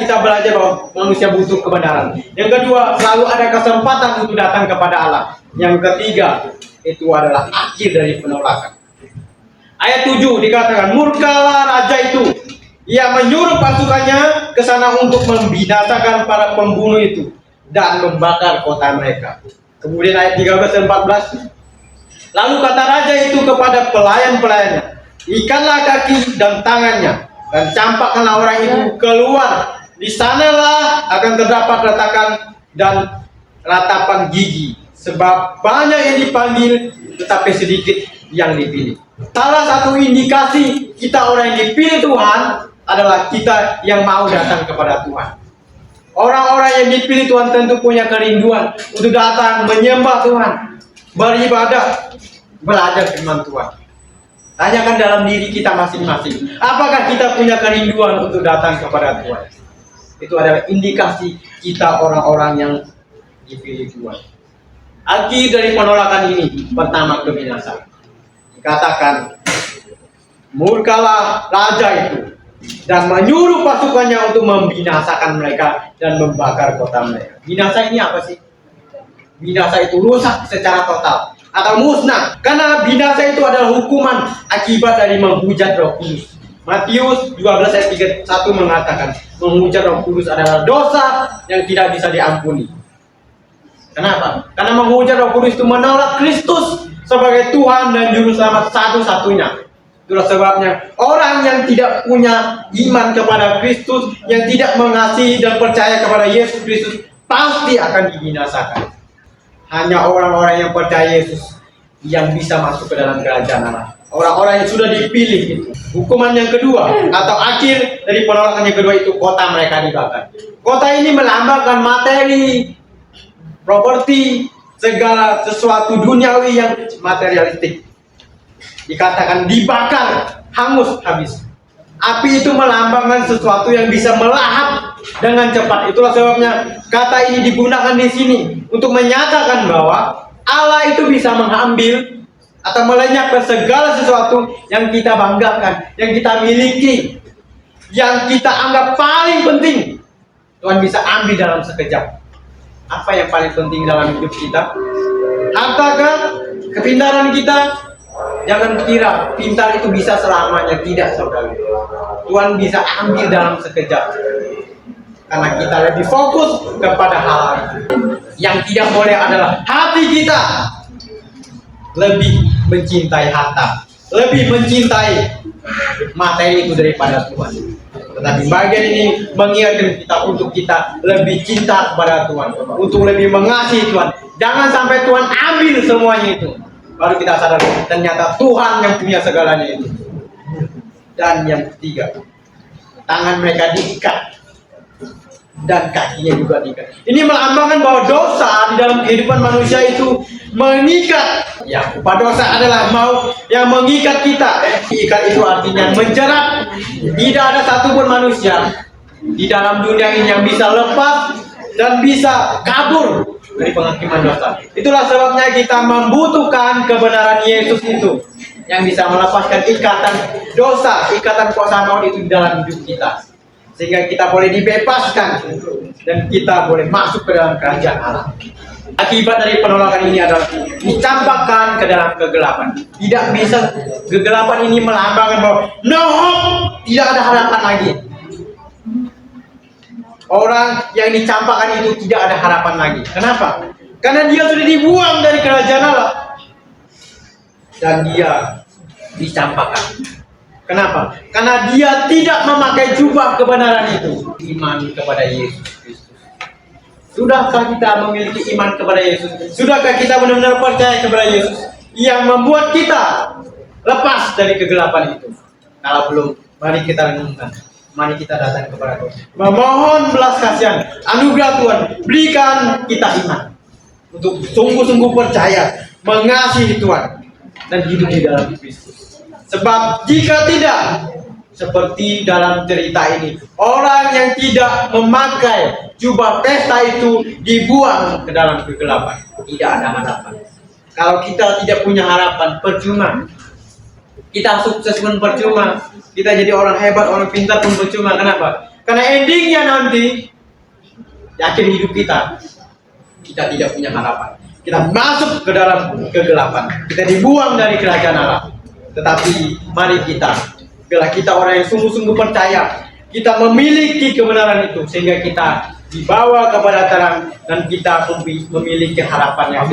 Kita belajar bahwa manusia butuh kebenaran. Yang kedua, selalu ada kesempatan untuk datang kepada Allah. Yang ketiga, itu adalah akhir dari penolakan. Ayat 7 dikatakan, murkalah raja itu. Ia menyuruh pasukannya ke sana untuk membinasakan para pembunuh itu dan membakar kota mereka. Kemudian ayat 13 dan 14. Lalu kata raja itu kepada pelayan-pelayannya, ikatlah kaki dan tangannya dan campakkanlah orang itu keluar. Di sanalah akan terdapat retakan dan ratapan gigi, sebab banyak yang dipanggil tetapi sedikit yang dipilih. Salah satu indikasi kita orang yang dipilih Tuhan adalah kita yang mau datang kepada Tuhan. Orang-orang yang dipilih Tuhan tentu punya kerinduan untuk datang menyembah Tuhan, beribadah, belajar firman Tuhan. Tanyakan dalam diri kita masing-masing, apakah kita punya kerinduan untuk datang kepada Tuhan? Itu adalah indikasi kita orang-orang yang dipilih Tuhan. Akhir dari penolakan ini, pertama kebinasaan. Dikatakan, murkalah raja itu dan menyuruh pasukannya untuk membinasakan mereka dan membakar kota mereka. Binasa ini apa sih? Binasa itu rusak secara total atau musnah. Karena binasa itu adalah hukuman akibat dari menghujat Roh Kudus. Matius 12 ayat 31 mengatakan, menghujat Roh Kudus adalah dosa yang tidak bisa diampuni. Kenapa? Karena menghujat Roh Kudus itu menolak Kristus sebagai Tuhan dan Juru Selamat satu-satunya. Itulah sebabnya orang yang tidak punya iman kepada Kristus, yang tidak mengasihi dan percaya kepada Yesus Kristus, pasti akan dibinasakan. Hanya orang-orang yang percaya Yesus yang bisa masuk ke dalam kerajaan Allah. Orang-orang yang sudah dipilih itu. Hukuman yang kedua atau akhir dari penolakan yang kedua itu kota mereka dibakar. Kota ini melambangkan materi, properti, segala sesuatu duniawi yang materialistik. Dikatakan dibakar, hangus, habis. Api itu melambangkan sesuatu yang bisa melahap dengan cepat. Itulah sebabnya kata ini digunakan di sini untuk menyatakan bahwa Allah itu bisa mengambil atau melenyapkan segala sesuatu yang kita banggakan, yang kita miliki, yang kita anggap paling penting. Tuhan bisa ambil dalam sekejap. Apa yang paling penting dalam hidup kita? Hartakah? Kepintaran kita? Jangan kira pintar itu bisa selamanya. Tidak, saudara. Tuhan bisa ambil dalam sekejap. Karena kita lebih fokus kepada hal itu. Yang tidak boleh adalah hati kita lebih mencintai harta, lebih mencintai materi itu daripada Tuhan. Tetapi bagian ini mengingatkan kita untuk kita lebih cinta kepada Tuhan, untuk lebih mengasihi Tuhan. Jangan sampai Tuhan ambil semuanya itu, baru kita sadar ternyata Tuhan yang punya segalanya itu. Dan yang ketiga, tangan mereka diikat dan kakinya juga diikat. Ini melambangkan bahwa dosa di dalam kehidupan manusia itu mengikat. Ya, upah dosa adalah mau yang mengikat kita. Ikat itu artinya menjerat. Tidak ada satupun manusia di dalam dunia ini yang bisa lepas dan bisa kabur dari penghakiman dosa. Itulah sebabnya kita membutuhkan kebenaran Yesus itu yang bisa melepaskan ikatan dosa, ikatan kuasa maut itu di dalam hidup kita. Sehingga kita boleh dibebaskan dan kita boleh masuk ke dalam kerajaan Allah. Akibat dari penolakan ini adalah dicampakkan ke dalam kegelapan. Tidak bisa, kegelapan ini melambangkan bahwa no hope, tidak ada harapan lagi. Orang yang dicampakkan itu tidak ada harapan lagi. Kenapa? Karena dia sudah dibuang dari kerajaan Allah dan dia dicampakkan. Kenapa? Karena dia tidak memakai jubah kebenaran itu. Iman kepada Yesus Kristus. Sudahkah kita memiliki iman kepada Yesus? Sudahkah kita benar-benar percaya kepada Yesus yang membuat kita lepas dari kegelapan itu? Kalau belum, mari kita renungkan. Mari kita datang kepada Tuhan, memohon belas kasihan, anugerah Tuhan. Berikan kita iman untuk sungguh-sungguh percaya, mengasihi Tuhan dan hidup di dalam Kristus. Sebab jika tidak, seperti dalam cerita ini, orang yang tidak memakai jubah pesta itu dibuang ke dalam kegelapan. Tidak ada harapan. Kalau kita tidak punya harapan, percuma. Kita sukses pun percuma. Kita jadi orang hebat, orang pintar pun percuma. Kenapa? Karena endingnya nanti di akhir hidup kita tidak punya harapan. Kita masuk ke dalam kegelapan. Kita dibuang dari kerajaan Allah. Tetapi mari kita, bila kita orang yang sungguh-sungguh percaya, kita memiliki kebenaran itu sehingga kita dibawa kepada terang dan kita memiliki harapan yang